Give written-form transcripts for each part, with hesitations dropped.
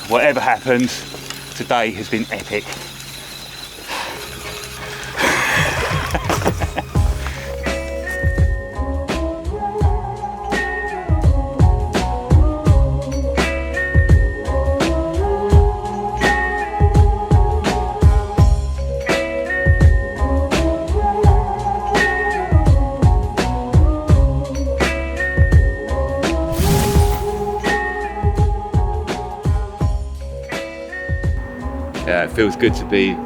whatever happens, today has been epic. Yeah, it feels good to be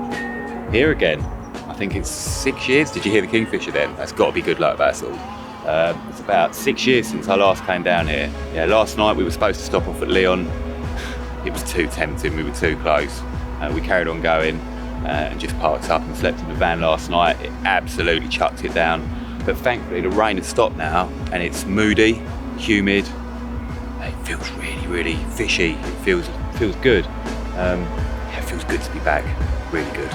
here again. I think it's 6 years. Did you hear the kingfisher then? That's got to be good luck, that's all. It's about 6 years since I last came down here. Yeah, last night we were supposed to stop off at Leon. It was too tempting, we were too close. We carried on going and just parked up and slept in the van last night. It absolutely chucked it down. But thankfully the rain has stopped now and it's moody, humid. It feels really, really fishy. It feels good. It feels good to be back, really good.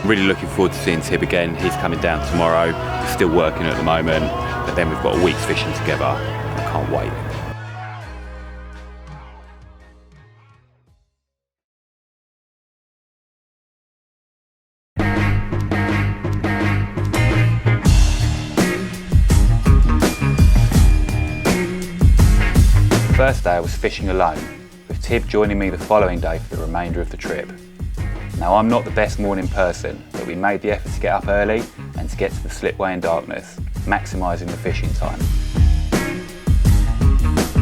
Really looking forward to seeing Tib again. He's coming down tomorrow. We're still working at the moment, but then we've got a week's fishing together. I can't wait. First day I was fishing alone, with Tib joining me the following day for the remainder of the trip. Now I'm not the best morning person, but we made the effort to get up early and to get to the slipway in darkness, maximising the fishing time.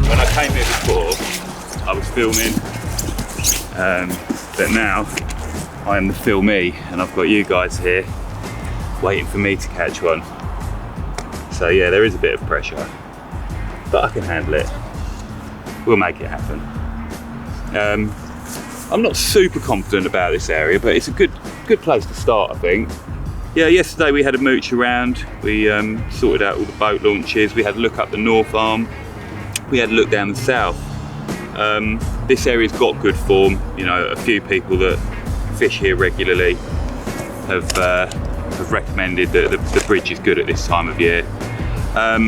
When I came here before, I was filming, but now I am the filmee and I've got you guys here waiting for me to catch one. So yeah, there is a bit of pressure, but I can handle it. We'll make it happen. I'm not super confident about this area, but it's a good place to start, I think. Yeah, yesterday we had a mooch around. We sorted out all the boat launches. We had a look up the north arm. We had a look down the south. This area's got good form. You know, a few people that fish here regularly have recommended that the bridge is good at this time of year. I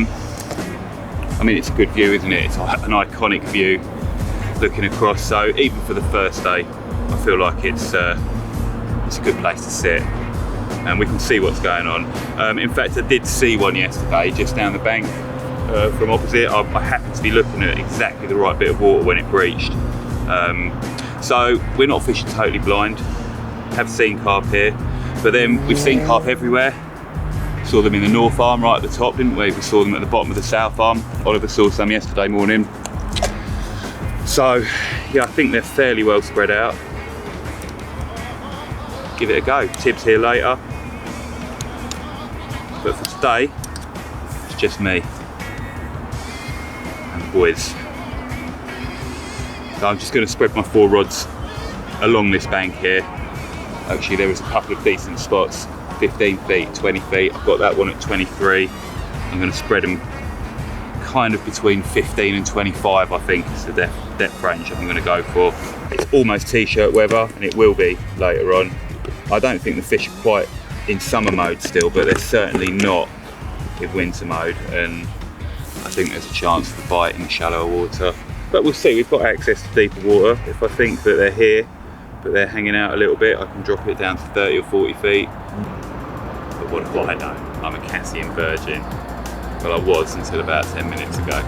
mean, it's a good view, isn't it? It's an iconic view looking across, so even for the first day I feel like it's a good place to sit and we can see what's going on. In fact, I did see one yesterday just down the bank from opposite. I happened to be looking at exactly the right bit of water when it breached. So we're not fishing totally blind. Have seen carp here, but then we've seen carp everywhere. Saw them in the north arm right at the top, didn't we? We saw them at the bottom of the south arm. Oliver saw some yesterday morning. So, yeah, I think they're fairly well spread out. Give it a go. Tib's here later. But for today, it's just me and the boys. So I'm just going to spread my 4 rods along this bank here. Actually, there was a couple of decent spots, 15 feet, 20 feet. I've got that one at 23. I'm going to spread them kind of between 15 and 25, I think, is the depth range I'm going to go for. It's almost t-shirt weather, and it will be later on. I don't think the fish are quite in summer mode still, but they're certainly not in winter mode, and I think there's a chance for a bite in shallower water. But we'll see. We've got access to deeper water. If I think that they're here, but they're hanging out a little bit, I can drop it down to 30 or 40 feet. But what do I know? I'm a Cassien virgin. Well, I was until about 10 minutes ago.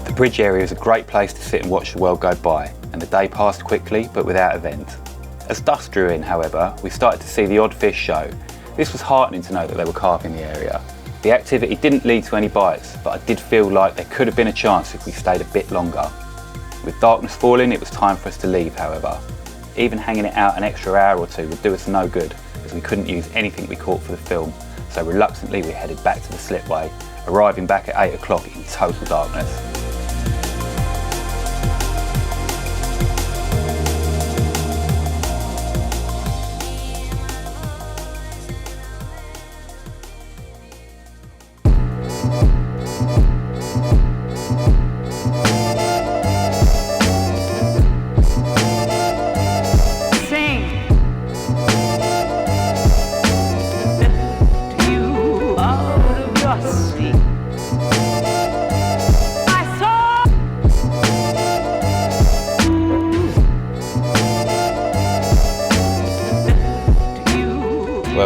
The bridge area is a great place to sit and watch the world go by, and the day passed quickly but without event. As dusk drew in, however, we started to see the odd fish show. This was heartening to know that there were carp in the area. The activity didn't lead to any bites, but I did feel like there could have been a chance if we stayed a bit longer. With darkness falling, it was time for us to leave, however. Even hanging it out an extra hour or two would do us no good, as we couldn't use anything we caught for the film, so reluctantly we headed back to the slipway, arriving back at 8 o'clock in total darkness.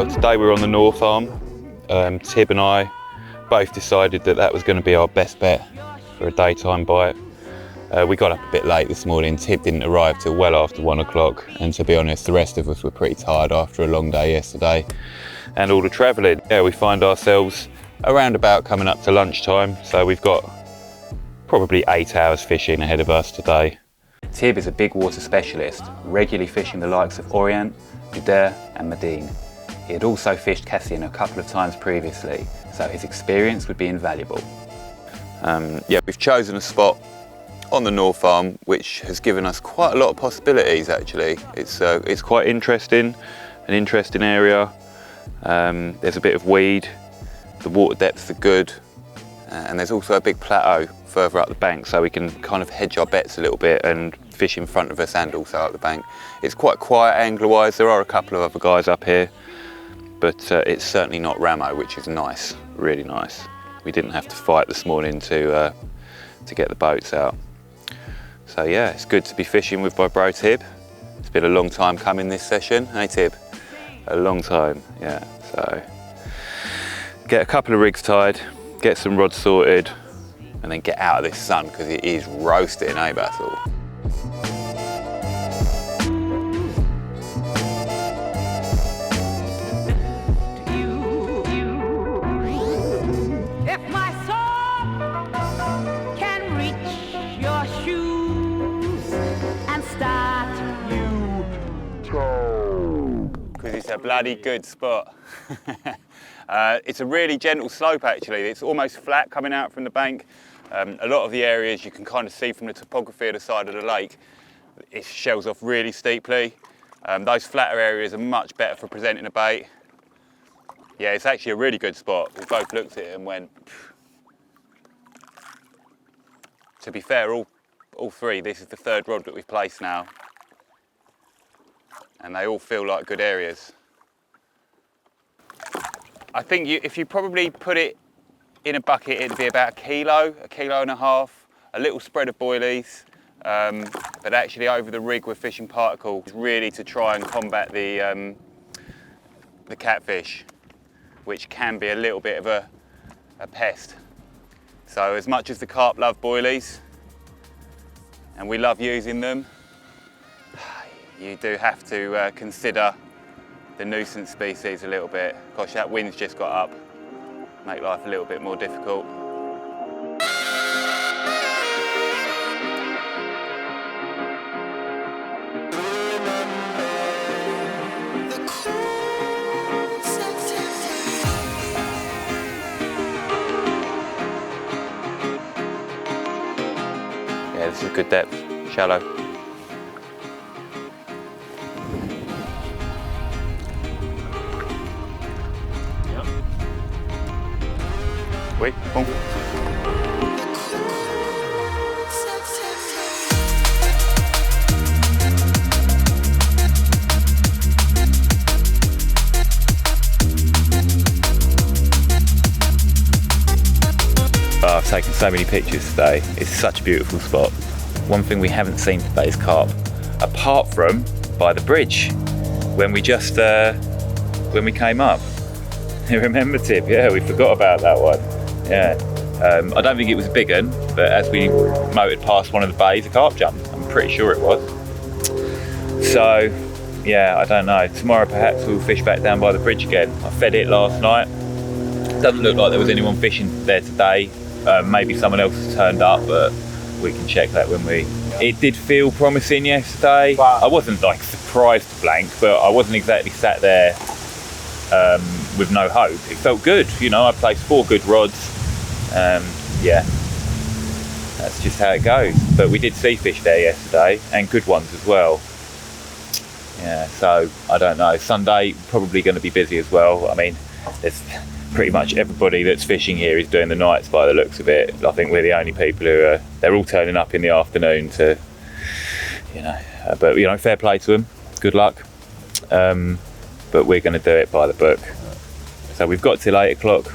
Well, today we're on the north arm. Tib and I both decided that was going to be our best bet for a daytime bite. We got up a bit late this morning. Tib didn't arrive till well after 1 o'clock, and to be honest, the rest of us were pretty tired after a long day yesterday and all the travelling. Yeah, we find ourselves around about coming up to lunchtime, so we've got probably 8 hours fishing ahead of us today. Tib is a big water specialist, regularly fishing the likes of Orient, Budère and Medine. He had also fished Cassien a couple of times previously, so his experience would be invaluable. Yeah, we've chosen a spot on the north arm which has given us quite a lot of possibilities actually. It's quite interesting, an interesting area. There's a bit of weed, the water depths are good, and there's also a big plateau further up the bank, so we can kind of hedge our bets a little bit and fish in front of us and also up the bank. It's quite quiet angler-wise. There are a couple of other guys up here, but it's certainly not Ramo, which is nice, really nice. We didn't have to fight this morning to get the boats out. So yeah, it's good to be fishing with my bro Tib. It's been a long time coming this session, hey Tib? A long time, yeah. So get a couple of rigs tied, get some rods sorted, and then get out of this sun because it is roasting, eh Basil? It's a bloody good spot. It's a really gentle slope actually. It's almost flat coming out from the bank. A lot of the areas you can kind of see from the topography of the side of the lake, it shells off really steeply. Those flatter areas are much better for presenting a bait. Yeah, it's actually a really good spot. We both looked at it and went, phew. To be fair, all three, this is the third rod that we've placed now, and they all feel like good areas. I think if you probably put it in a bucket, it'd be about a kilo and a half, a little spread of boilies, but actually over the rig we're fishing particles, really to try and combat the catfish, which can be a little bit of a pest. So as much as the carp love boilies, and we love using them, you do have to consider the nuisance species a little bit. Gosh, that wind's just got up, make life a little bit more difficult. Yeah, this is a good depth, shallow. Wait, boom. I've taken so many pictures today. It's such a beautiful spot. One thing we haven't seen today is carp, apart from by the bridge when we came up. You remember, Tib? Yeah, we forgot about that one. Yeah, I don't think it was a big one, but as we motored past one of the bays, a carp jumped. I'm pretty sure it was. So, yeah, I don't know. Tomorrow perhaps we'll fish back down by the bridge again. I fed it last night. Doesn't look like there was anyone fishing there today. Maybe someone else has turned up, but we can check that when we... It did feel promising yesterday. I wasn't like surprised to blank, but I wasn't exactly sat there with no hope. It felt good, you know. I placed 4 good rods. Yeah, that's just how it goes. But we did see fish there yesterday, and good ones as well. Yeah, so I don't know. Sunday probably going to be busy as well. I mean, there's pretty much everybody that's fishing here is doing the nights by the looks of it. I think we're the only people who are. They're all turning up in the afternoon to, you know. But you know, fair play to them. Good luck. But we're going to do it by the book. So we've got till 8 o'clock.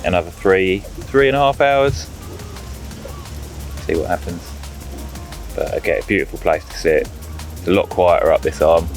Another 3.5 hours. See what happens. But again, a beautiful place to sit. It's a lot quieter up this arm.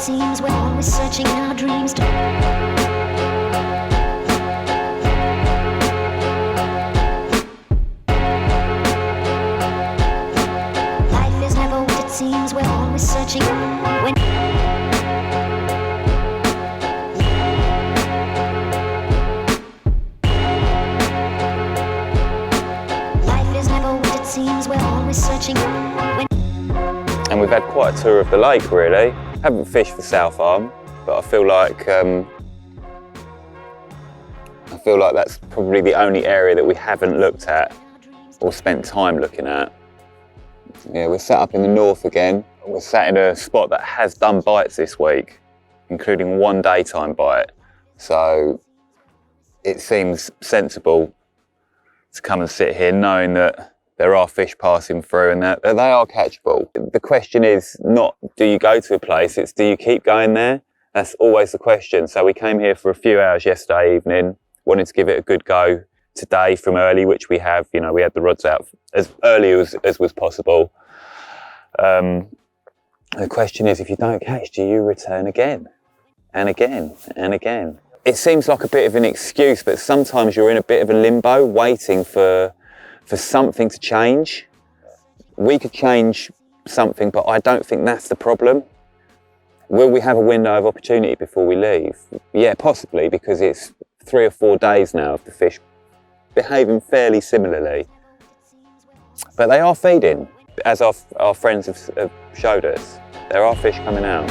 seems we're always searching in our dreams. Life is never what it seems, we're always searching. Life is never what it seems, we're always searching. And we've had quite a tour of the lake, really. Haven't fished the South Arm, but I feel like that's probably the only area that we haven't looked at or spent time looking at. Yeah, we're sat up in the north again. We're sat in a spot that has done bites this week, including one daytime bite. So it seems sensible to come and sit here knowing that there are fish passing through and that they are catchable. The question is not, do you go to a place, it's do you keep going there? That's always the question. So we came here for a few hours yesterday evening, wanted to give it a good go today from early, which we have. You know, we had the rods out as early as was possible. The question is, if you don't catch, do you return again and again and again? It seems like a bit of an excuse, but sometimes you're in a bit of a limbo waiting for something to change. We could change something, but I don't think that's the problem. Will we have a window of opportunity before we leave? Yeah, possibly, because it's 3 or 4 days now of the fish behaving fairly similarly. But they are feeding, as our friends have showed us. There are fish coming out.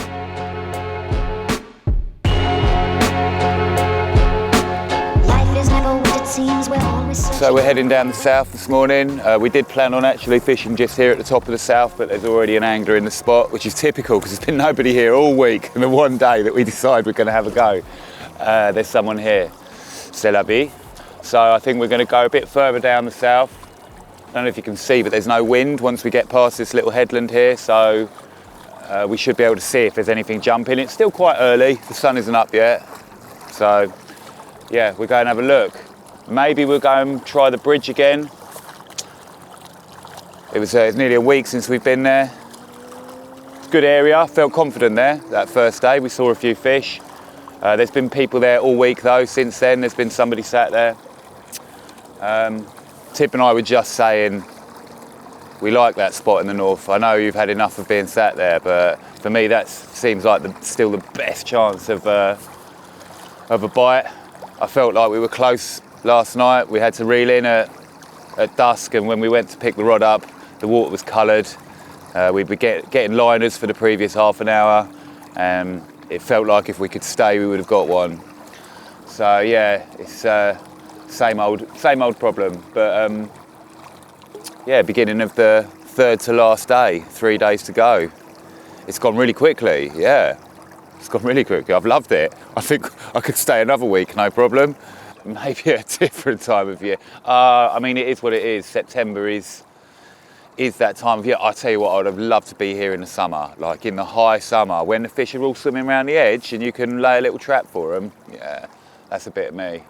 So we're heading down the south this morning. We did plan on actually fishing just here at the top of the south, but there's already an angler in the spot, which is typical because there's been nobody here all week, and the one day that we decide we're going to have a go, there's someone here. C'est la vie. So I think we're going to go a bit further down the south. I don't know if you can see, but there's no wind once we get past this little headland here, so we should be able to see if there's anything jumping. It's still quite early, the sun isn't up yet, so yeah, we'll go and have a look. Maybe we'll go and try the bridge again. It's nearly a week since we've been there. It's a good area, felt confident there that first day. We saw a few fish. There's been people there all week though since then. There's been somebody sat there. Tip and I were just saying we like that spot in the north. I know you've had enough of being sat there, but for me that seems like still the best chance of a bite. I felt like we were close last night. We had to reel in at dusk, and when we went to pick the rod up, the water was coloured. We'd been getting liners for the previous half an hour, and it felt like if we could stay, we would have got one. So yeah, it's same old problem. But yeah, beginning of the third to last day, 3 days to go. It's gone really quickly. Yeah, it's gone really quickly. I've loved it. I think I could stay another week, no problem. Maybe a different time of year. I mean, it is what it is. September is that time of year. I tell you what, I would have loved to be here in the summer, like in the high summer, when the fish are all swimming around the edge and you can lay a little trap for them. Yeah, that's a bit of me.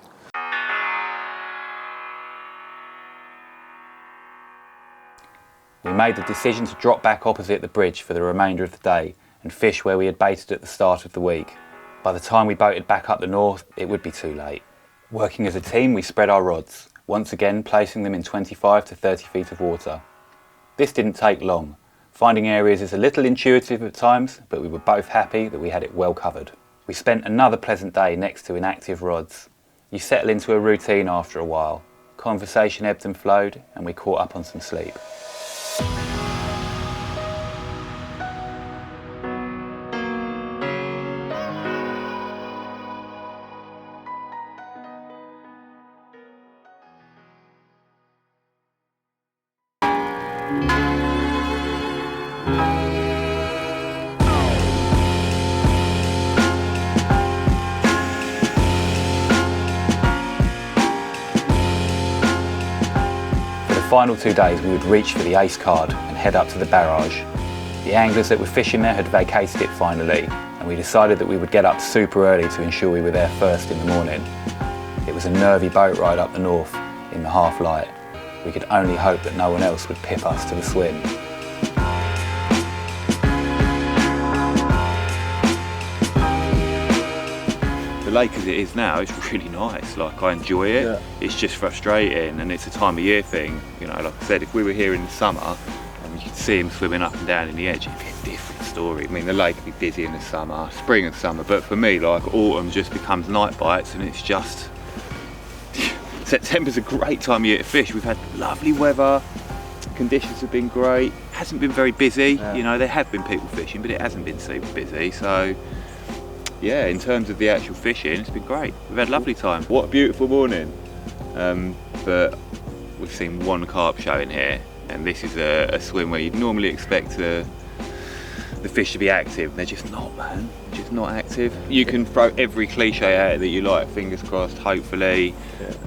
We made the decision to drop back opposite the bridge for the remainder of the day and fish where we had baited at the start of the week. By the time we boated back up the north, it would be too late. Working as a team, we spread our rods, once again placing them in 25 to 30 feet of water. This didn't take long. Finding areas is a little intuitive at times, but we were both happy that we had it well covered. We spent another pleasant day next to inactive rods. You settle into a routine after a while. Conversation ebbed and flowed, and we caught up on some sleep. Final 2 days we would reach for the ace card and head up to the barrage. The anglers that were fishing there had vacated it finally, and we decided that we would get up super early to ensure we were there first in the morning. It was a nervy boat ride up the north in the half light. We could only hope that no one else would pip us to the swim. lake as it is now, it's really nice. Like, I enjoy it. Yeah. It's just frustrating, and it's a time of year thing. You know, like I said, if we were here in the summer and you could see them swimming up and down in the edge, it'd be a different story. I mean, the lake would be busy in the summer, spring and summer, but for me, like, autumn just becomes night bites, and it's just September's a great time of year to fish. We've had lovely weather, conditions have been great, hasn't been very busy. You know, there have been people fishing, but it hasn't been super busy. So yeah, in terms of the actual fishing, it's been great. We've had a lovely time. What a beautiful morning. But we've seen one carp show in here, and this is a swim where you'd normally expect the fish to be active. They're just not, man. They're just not active. You can throw every cliche out that you like, fingers crossed, hopefully.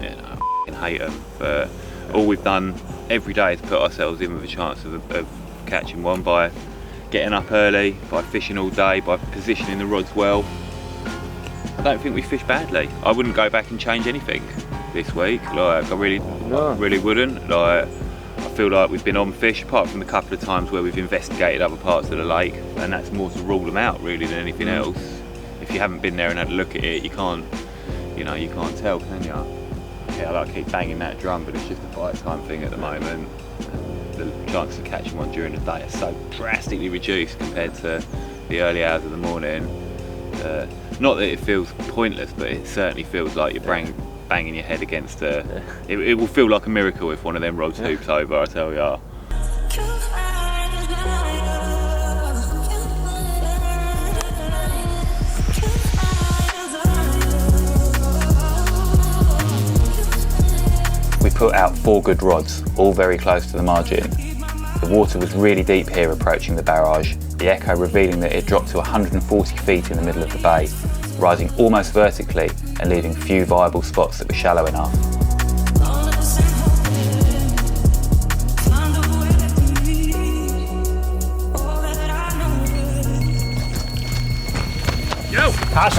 You know, I f***ing hate them. But all we've done every day is put ourselves in with a chance of catching one by getting up early, by fishing all day, by positioning the rods well. I don't think we fished badly. I wouldn't go back and change anything this week. Like, I really wouldn't. Like, I feel like we've been on fish, apart from the couple of times where we've investigated other parts of the lake, and that's more to rule them out really than anything else. If you haven't been there and had a look at it, you can't tell, can you? Yeah, I like to keep banging that drum, but it's just a bite time thing at the moment. The chances of catching one during the day are so drastically reduced compared to the early hours of the morning. Not that it feels pointless, but it certainly feels like you're banging your head against it will feel like a miracle if one of them rods hoops over, I tell ya. We put out 4 good rods, all very close to the margin. The water was really deep here approaching the barrage, the echo revealing that it dropped to 140 feet in the middle of the bay, rising almost vertically and leaving few viable spots that were shallow enough. Yo! Cash!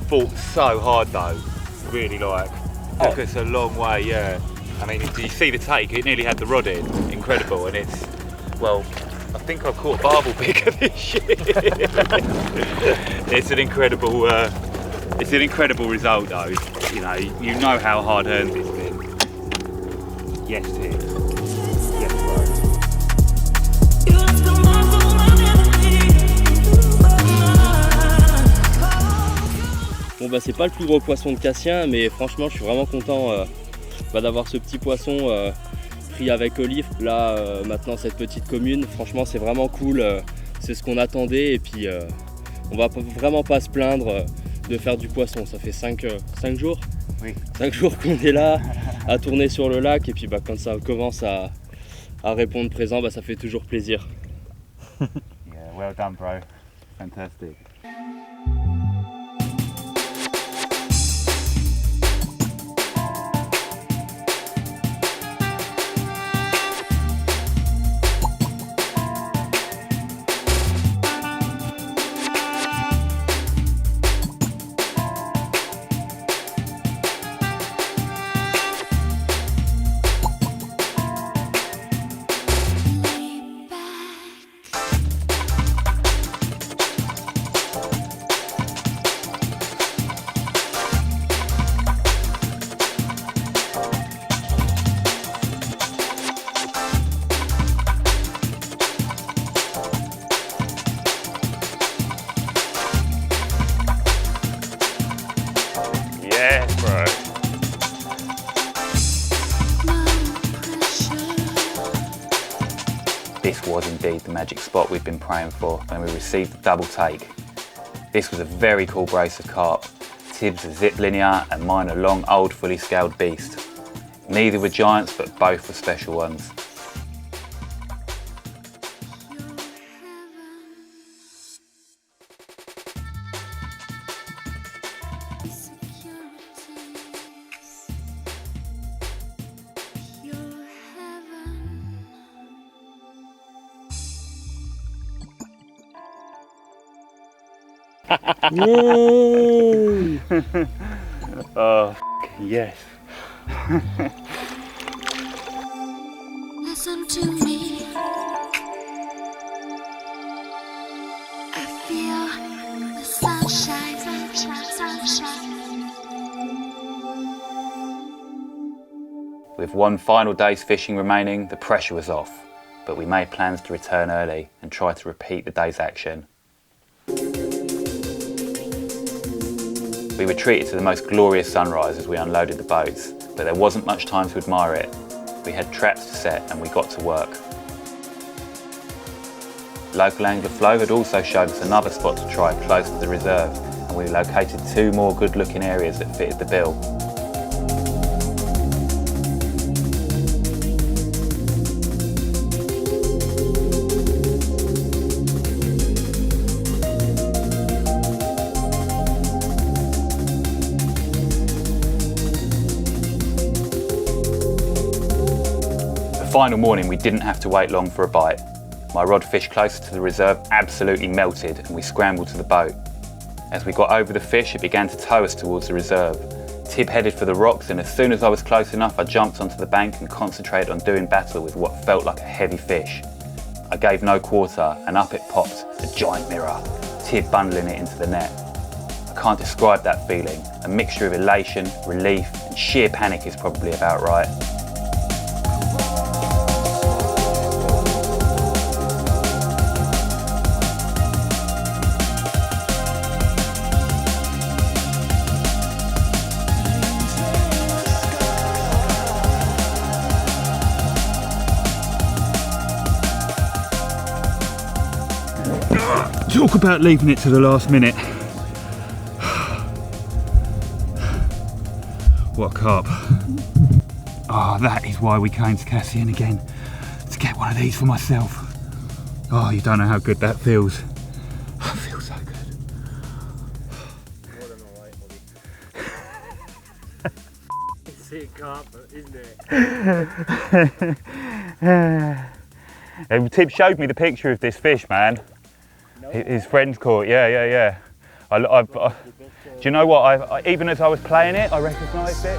Fought so hard though, really, like, took us a long way, yeah. I mean, do you see the take? It nearly had the rod in, incredible, and it's, well, I think I've caught a barbel bigger this year. It's an incredible result though. You know how hard earned it's been. Yes, it is. Yes, bro. Bon bah c'est pas le plus gros poisson de Cassien, mais franchement je suis vraiment content d'avoir ce petit poisson pris avec Oli. Là maintenant cette petite commune, franchement c'est vraiment cool, c'est ce qu'on attendait, et puis on va vraiment pas se plaindre de faire du poisson. Ça fait 5 jours, oui. 5 jours qu'on est là à tourner sur le lac, et puis quand ça commence à répondre présent, ça fait toujours plaisir. Yeah, well done bro, fantastic. This was indeed the magic spot we'd been praying for when we received the double take. This was a very cool brace of carp. Tibbs a zip linear and mine a long old fully scaled beast. Neither were giants, but both were special ones. Yay! Oh, yes. Listen to me. I feel the sunshine, sunshine, sunshine. With one final day's fishing remaining, the pressure was off, but we made plans to return early and try to repeat the day's action. We retreated to the most glorious sunrise as we unloaded the boats, but there wasn't much time to admire it. We had traps to set and we got to work. Local angler Flo had also showed us another spot to try close to the reserve, and we located 2 more good looking areas that fitted the bill. The final morning we didn't have to wait long for a bite. My rod fish closer to the reserve absolutely melted and we scrambled to the boat. As we got over the fish, it began to tow us towards the reserve. Tib headed for the rocks, and as soon as I was close enough I jumped onto the bank and concentrated on doing battle with what felt like a heavy fish. I gave no quarter and up it popped, a giant mirror, Tib bundling it into the net. I can't describe that feeling. A mixture of elation, relief and sheer panic is probably about right. Talk about leaving it to the last minute. What a carp. Oh, that is why we came to Cassien again, to get one of these for myself. Oh, you don't know how good that feels. It feels so good. More than alright, Oli. It's a carp, isn't it? Tib showed me the picture of this fish, man. No. His friends caught, yeah. Do you know what? Even as I was playing it, I recognised it.